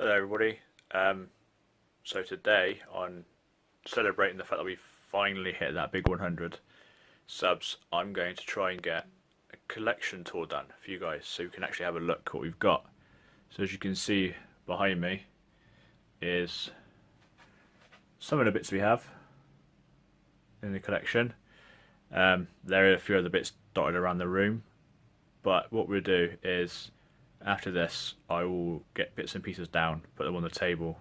Hello everybody. So today, on celebrating the fact that we finally hit that big 100 subs, I'm going to try and get a collection tour done for you guys so you can actually have a look what we've got. So as you can see behind me is some of the bits we have in the collection. There are a few other bits dotted around the room, but what we'll do is after this I will get bits and pieces down, put them on the table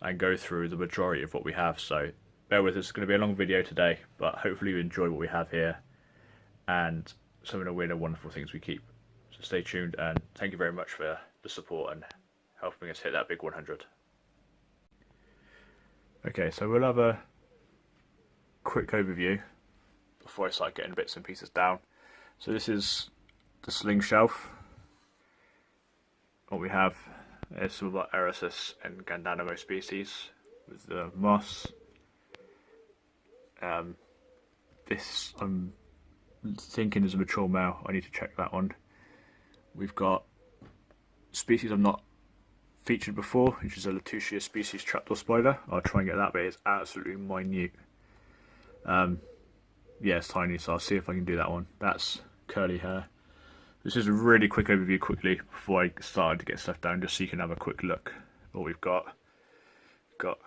and go through the majority of what we have. So bear with us, it's going to be a long video today, but hopefully you enjoy what we have here and some of the weird and wonderful things we keep. So stay tuned and thank you very much for the support and helping us hit that big 100. Okay, so we'll have a quick overview before I start getting bits and pieces down. So this is the sling shelf. What we have is some of our Eresus and Gandanamo species with the moss. This I'm thinking is a mature male. I need to check that one. We've got species I've not featured before, which is a Lycosa species trapdoor spider. I'll try and get that, but it's absolutely minute. Yeah, it's tiny, so I'll see if I can do that one. That's curly hair. This is a really quick overview quickly before I started to get stuff down, just so you can have a quick look at what we've got. We've got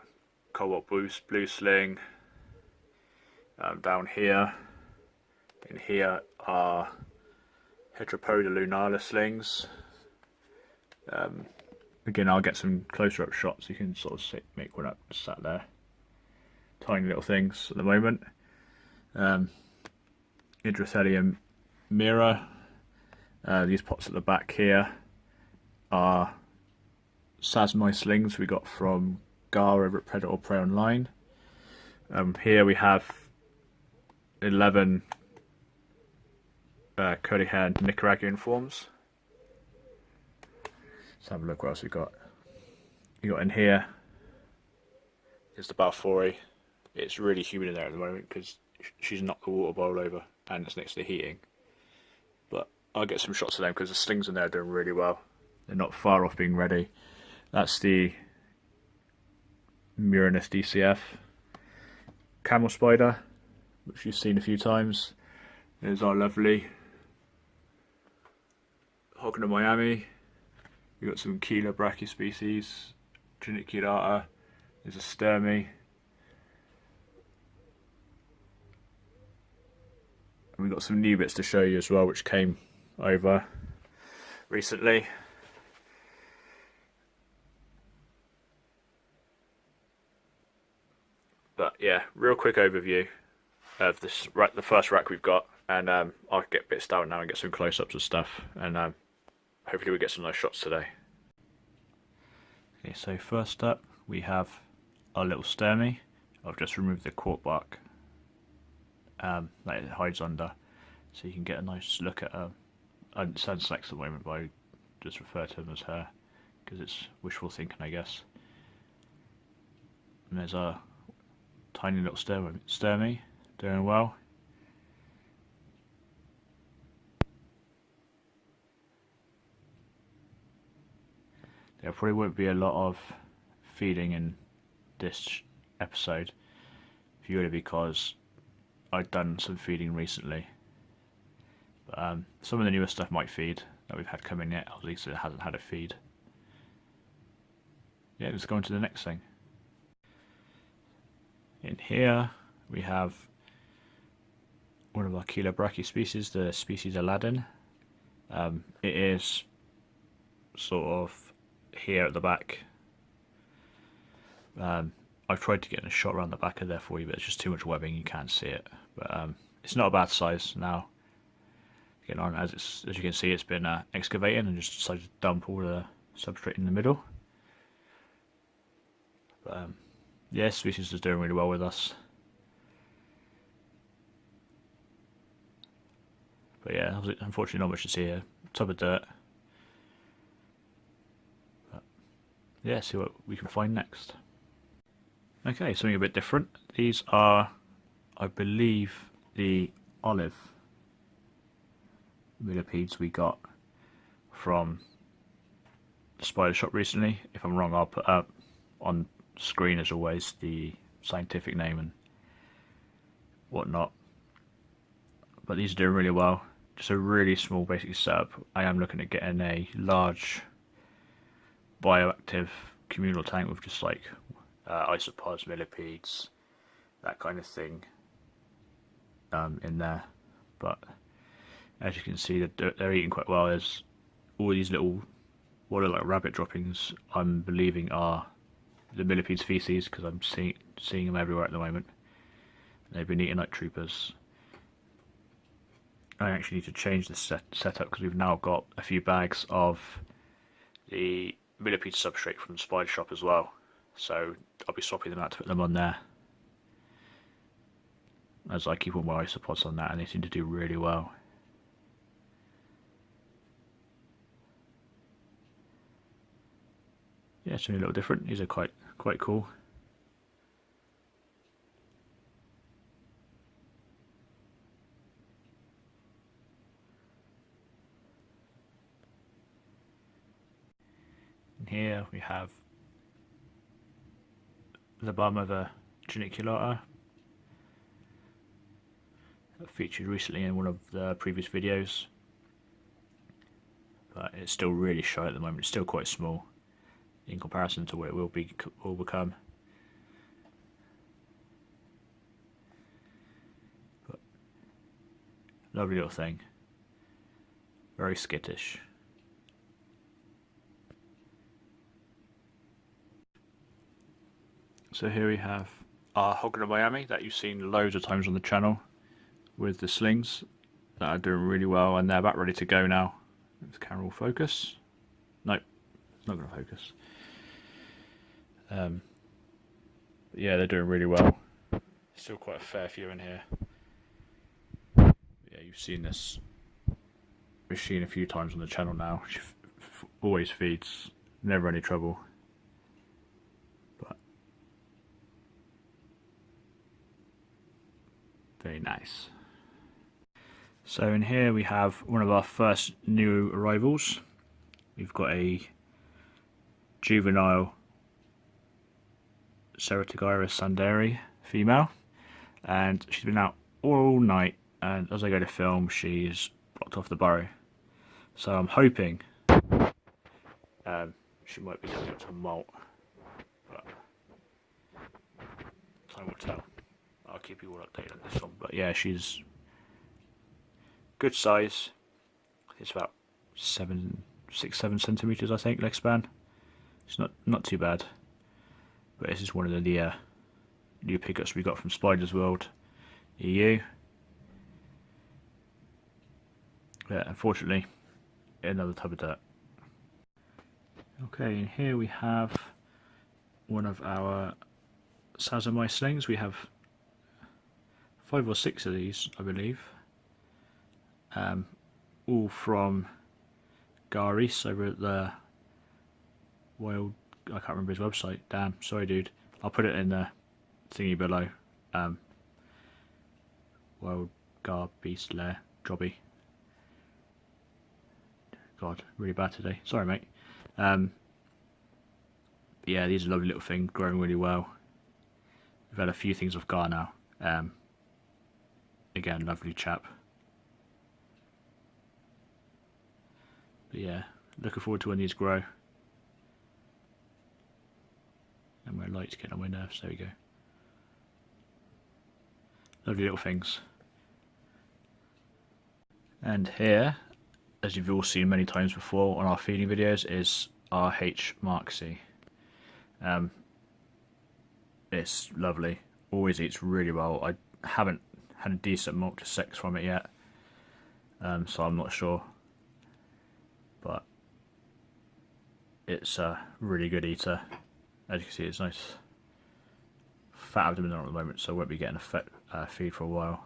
cobalt blue sling down here. In here are Heteropoda lunalis slings. Again, I'll get some closer up shots so you can sort of make one up sat there. Tiny little things at the moment. Idrothelium mira. These pots at the back here are Sasmai slings we got from Gar over at Predatororpreyonline. Here we have 11 curly haired Nicaraguan forms. Let's have a look what else we got. You got in here is the Balfouri. It's really humid in there at the moment because she's knocked the water boil over and it's next to the heating. But I'll get some shots of them because the slings in there are doing really well. They're not far off being ready. That's the Murinus DCF camel spider, which you've seen a few times. There's our lovely Hoggin of Miami. We've got some Chilobrachys species, Pterinochilus. There's a Sturmy. And we've got some new bits to show you as well, which came over recently. But yeah, real quick overview of this the first rack we've got, and I'll get bits down now and get some close-ups of stuff, and hopefully we get some nice shots today. Okay, so first up we have our little Sturmy. I've just removed the cork bark that it hides under, so you can get a nice look at her. It sounds sex at the moment, but I just refer to them as her because it's wishful thinking, I guess. And there's our tiny little Sturmy doing well. There probably won't be a lot of feeding in this episode, purely because I've done some feeding recently. But some of the newer stuff might feed that we've had coming yet, at least it hasn't had a feed. Yeah, let's go on to the next thing. In here we have one of our Chilobrachys species, the species Aladdin. It is sort of here at the back. I've tried to get a shot around the back of there for you, but it's just too much webbing, you can't see it. But it's not a bad size now. Getting on, as you can see, it's been excavating and just decided to dump all the substrate in the middle. But yeah, species is doing really well with us. But yeah, unfortunately not much to see here. Tub of dirt. But yeah, see what we can find next. Okay, something a bit different. These are, I believe, the olive millipedes we got from the spider shop recently. If I'm wrong, I'll put up on screen as always the scientific name and whatnot. But these are doing really well. Just a really small basic setup. I am looking at getting a large bioactive communal tank with just like isopods, millipedes, that kind of thing in there. But as you can see, they're eating quite well. There's all these little, what are like rabbit droppings, I'm believing are the millipedes feces, because I'm seeing them everywhere at the moment. They've been eating like troopers. I actually need to change this setup because we've now got a few bags of the millipede substrate from the spider shop as well. So I'll be swapping them out to put them on there, as I keep all my isopods on that, and they seem to do really well. Yeah, it's only a little different. These are quite cool. And here we have the bum of a Pterinochilus that featured recently in one of the previous videos, but it's still really shy at the moment. It's still quite small in comparison to what it will become. But lovely little thing, very skittish. So here we have our Hogan of Miami that you've seen loads of times on the channel with the slings that are doing really well, and they're about ready to go now. If the camera will focus. Nope, it's not going to focus. But yeah, they're doing really well. Still quite a fair few in here. Yeah, you've seen this machine a few times on the channel now. She always feeds, never any trouble. But very nice. So in here we have one of our first new arrivals. We've got a juvenile Ceratogyrus sanderi female, and she's been out all night, and as I go to film she's blocked off the burrow. So I'm hoping she might be coming up to molt, but time will tell. I'll keep you all updated on this one. But yeah, she's good size. It's about 6-7 centimeters, I think, leg span. It's not too bad. But this is one of the new pickups we got from Spiders World EU. Yeah, unfortunately, another tub of dirt. Okay, and here we have one of our Sazamai slings. We have 5 or 6 of these, I believe. All from Gar Rees over at the Wild, I can't remember his website, damn, sorry dude. I'll put it in the thingy below. Wild Gar Beast Lair, Jobby. God, really bad today, sorry mate. Yeah, these are lovely little things, growing really well. We've had a few things off Gar now. Again, lovely chap. But yeah, looking forward to when these grow. And my light's getting on my nerves, there we go. Lovely little things. And here, as you've all seen many times before on our feeding videos, is our H. Marksy. It's lovely, always eats really well. I haven't had a decent molt to sex from it yet, so I'm not sure. But it's a really good eater. As you can see, it's nice fat abdomen on at the moment, so I won't be getting a fat feed for a while.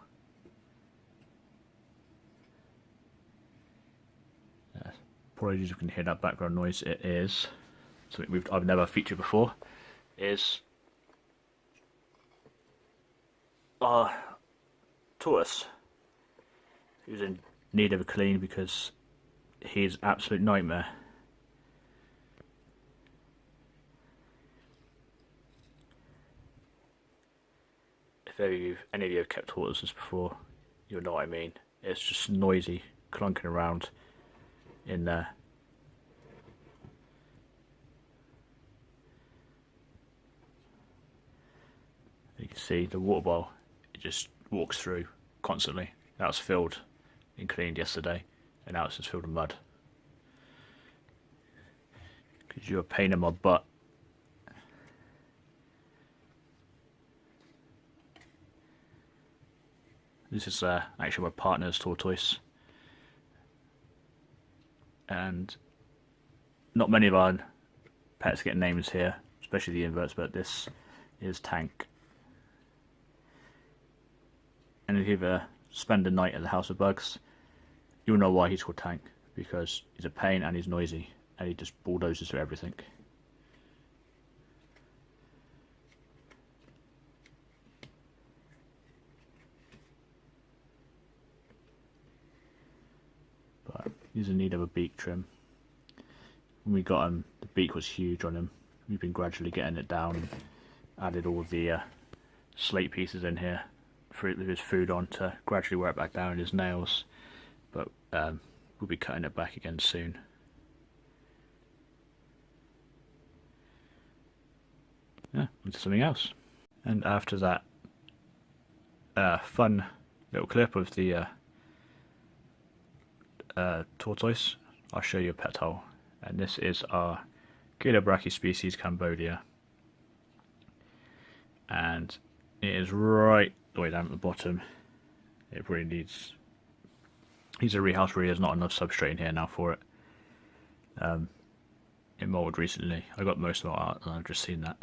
Apologies if you can hear that background noise. It is something I've never featured before. Is our tortoise, who's in need of a clean because he's an absolute nightmare. if any of you have kept tortoises before, you'll know what I mean. It's just noisy, clunking around in there. You can see the water bowl, it just walks through constantly. That was filled and cleaned yesterday, and now it's just filled with mud. Because you're a pain in my butt. This is actually my partner's tortoise. And not many of our pets get names here, especially the inverts, but this is Tank. And if you ever spend a night at the House of Bugs, you'll know why he's called Tank, because he's a pain and he's noisy, and he just bulldozes through everything. But he's in need of a beak trim. When we got him, the beak was huge on him. We've been gradually getting it down, added all the slate pieces in here with his food on to gradually wear it back down in his nails, but we'll be cutting it back again soon. Yeah, into something else. And after that fun little clip of the tortoise, I'll show you a pet hole. And this is our Chilobrachys species, Cambodia. And it is right the way down at the bottom. It really needs a rehouse. Really, there's not enough substrate in here now for it. It moulted recently. I got most of it out, and I've just seen that.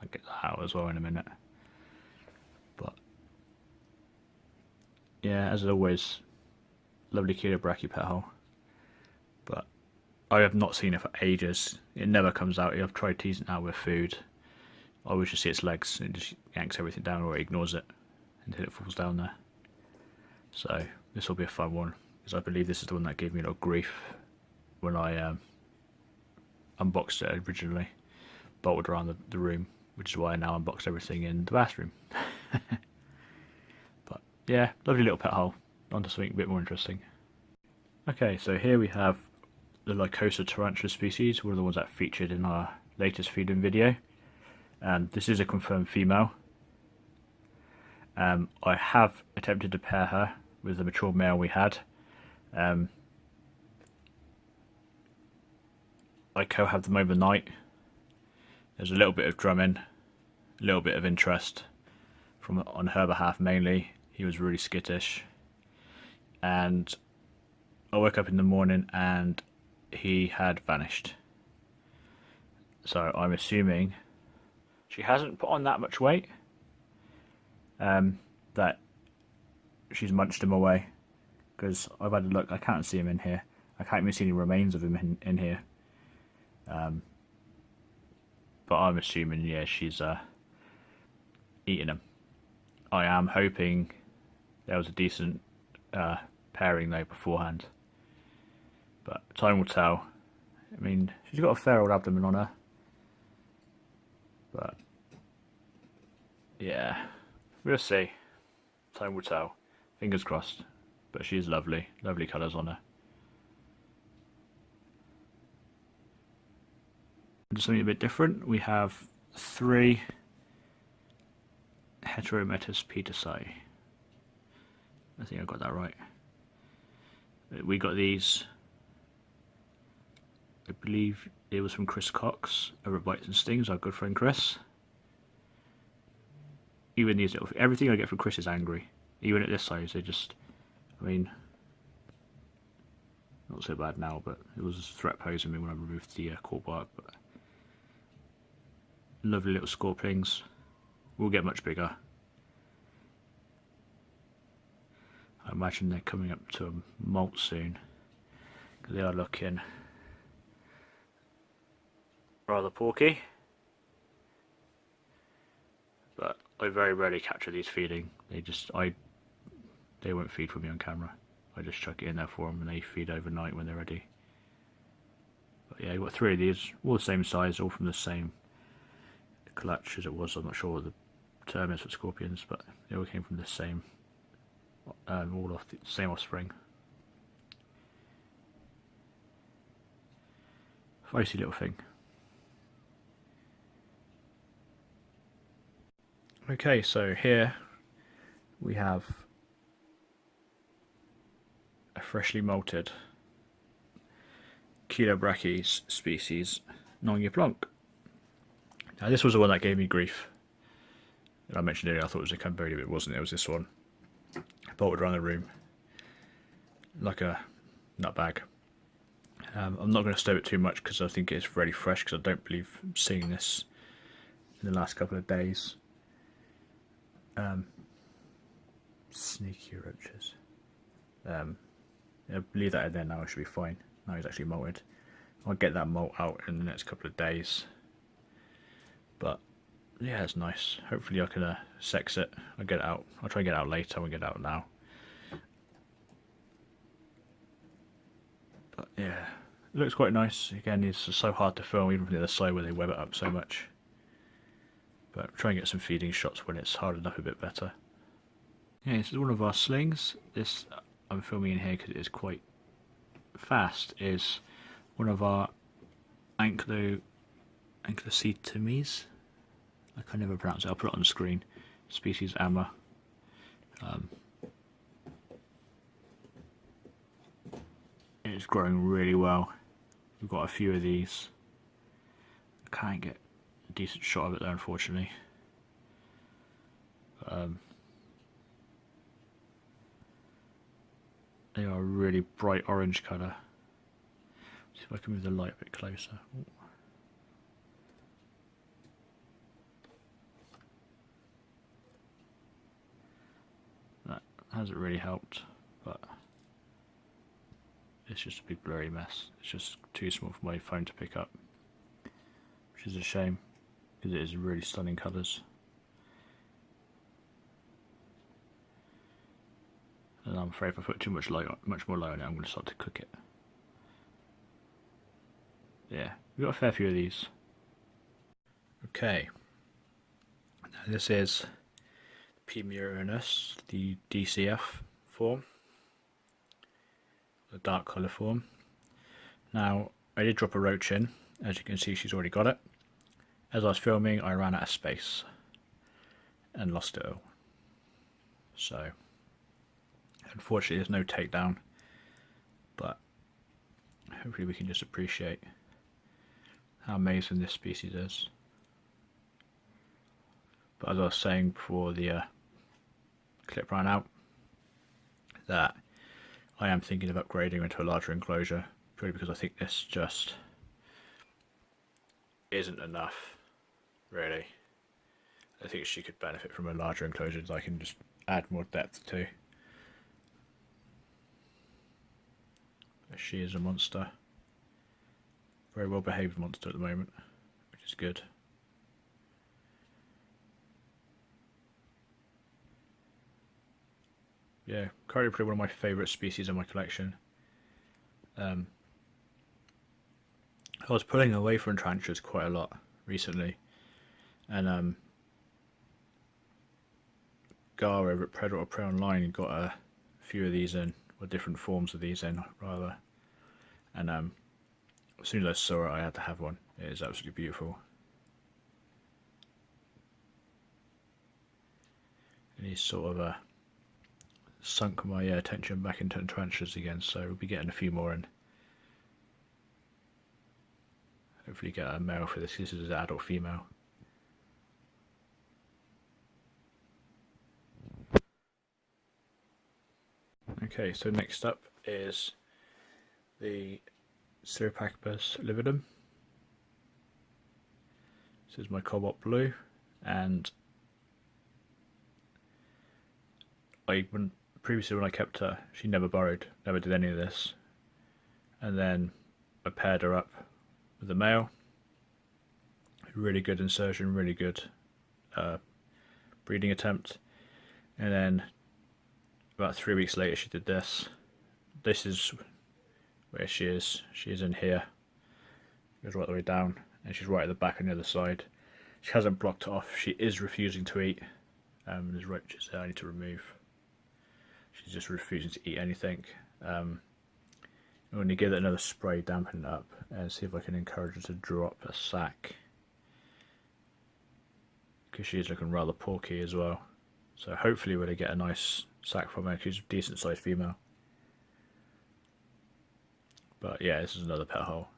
I'll get that out as well in a minute. But yeah, as always, lovely Chilobrachys pet hole. But I have not seen it for ages. It never comes out. I've tried teasing it out with food. I always just see its legs and it just yanks everything down, or it ignores it until it falls down there. So this will be a fun one, because I believe this is the one that gave me a lot of grief when I unboxed it originally, bolted around the room, which is why I now unboxed everything in the bathroom. But yeah, lovely little pet hole. On to something a bit more interesting. Okay, so here we have the Lycosa tarantula species, one of the ones that featured in our latest feeding video. And this is a confirmed female. I have attempted to pair her with the mature male we had. I co-have them overnight. There's a little bit of drumming, a little bit of interest on her behalf mainly. He was really skittish. And I woke up in the morning and he had vanished. So I'm assuming she hasn't put on that much weight, that she's munched him away, because I've had a look. I can't see him in here. I can't even see any remains of him in here. But I'm assuming, yeah, she's eating him. I am hoping there was a decent pairing though beforehand, but time will tell. I mean, she's got a fair old abdomen on her. But yeah, we'll see. Time will tell. Fingers crossed. But she's lovely. Lovely colours on her. Just something a bit different. We have 3 Heterometus petersi. I think I got that right. We got these, I believe it was from Chris Cox over at Bites and Stings, our good friend Chris. Even these little, everything I get from Chris is angry. Even at this size, they just, I mean, not so bad now, but it was a threat posing me when I removed the core bark. But lovely little scorpions. Will get much bigger. I imagine they're coming up to a molt soon, because they are looking rather porky. But I very rarely capture these feeding. They won't feed for me on camera. I just chuck it in there for them and they feed overnight when they're ready. But yeah, you've got 3 of these, all the same size, all from the same clutch as it was. I'm not sure what the terms for scorpions, but they all came from the same, all off the same offspring. Feisty little thing. Okay, so here we have a freshly molted Chilobrachys species, nong plong. Now this was the one that gave me grief. I mentioned earlier I thought it was a Cambodia, but it wasn't. It was this one. Bolted around the room like a nut bag. I'm not going to stow it too much because I think it's really fresh, because I don't believe seeing this in the last couple of days. Sneaky roaches. I'll leave that in there now, it should be fine. Now he's actually molted. I'll get that molt out in the next couple of days. But yeah, it's nice. Hopefully I can sex it. I'll get it out. I'll try and get it out later. I won't get it out now. But yeah, it looks quite nice. Again, it's so hard to film even from the other side where they web it up so much. But try and get some feeding shots when it's hardened up a bit better. Yeah, this is one of our slings. This I'm filming in here because it is quite fast. Is one of our Ankylosetomes. I can never pronounce it. I'll put it on the screen. Species Amma. It's growing really well. We've got a few of these. I can't get a decent shot of it there, unfortunately. They are a really bright orange colour. See if I can move the light a bit closer. Ooh. That hasn't really helped, but it's just a big blurry mess. It's just too small for my phone to pick up, which is a shame because it is really stunning colours. And I'm afraid if I put too much light, much more light on it, I'm going to start to cook it. Yeah, we've got a fair few of these. Okay, now this is P. murinus, the DCF form, the dark colour form. Now, I did drop a roach in. As you can see, she's already got it. As I was filming, I ran out of space and lost it all. So, unfortunately, there's no takedown, but hopefully we can just appreciate how amazing this species is. But as I was saying before the clip ran out, that I am thinking of upgrading into a larger enclosure, purely because I think this just isn't enough, really. I think she could benefit from a larger enclosure that I can just add more depth to. She is a monster. Very well behaved monster at the moment, which is good. Yeah, currently probably one of my favourite species in my collection. I was pulling away from tarantulas quite a lot recently, and Gar over at Predatororpreyonline got a few of these in, or different forms of these in rather, and as soon as I saw it I had to have one. It is absolutely beautiful. And he's sort of sunk my attention back into tarantulas again, so we'll be getting a few more in. Hopefully get a male for this. This is an adult female. Okay, so next up is the Chilobrachys lividum. This is my cobalt blue, and previously when I kept her, she never burrowed, never did any of this, and then I paired her up with a male. Really good insertion, really good breeding attempt, and then about 3 weeks later she did this. This is where she is. She is in here, goes right the way down, and she's right at the back on the other side. She hasn't blocked it off. She is refusing to eat. There's roaches there I need to remove. She's just refusing to eat anything. I'm going to give it another spray, dampen it up, and see if I can encourage her to drop a sack, because she's looking rather porky as well. So hopefully we're going to get a nice sack from her. She's a decent sized female. But yeah, this is another pet hole.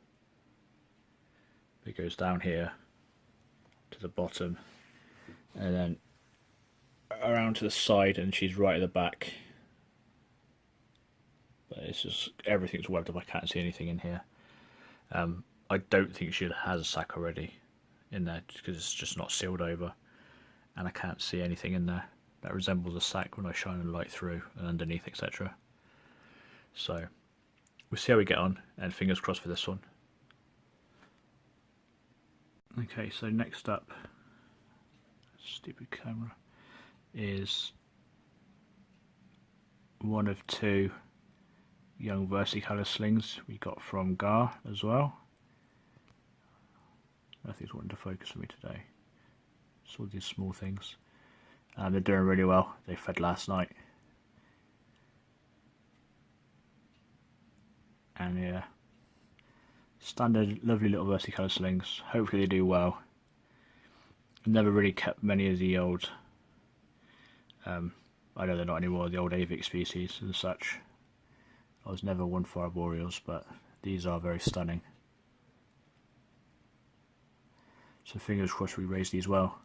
It goes down here to the bottom and then around to the side, and she's right at the back. But it's just, everything's webbed up, I can't see anything in here. I don't think she has a sack already in there, because it's just not sealed over, and I can't see anything in there that resembles a sack when I shine a light through and underneath, etc. So we'll see how we get on, and fingers crossed for this one. Okay, so next up, stupid camera, is one of two young versicolor slings we got from Gar as well. Nothing's wanting to focus on me today. Just all these small things. They're doing really well. They fed last night. And yeah, standard lovely little versicolor slings. Hopefully they do well. I've never really kept many of the old, I know they're not anymore, the old avic species and such. I was never one for arboreals, but these are very stunning. So fingers crossed we raise these well.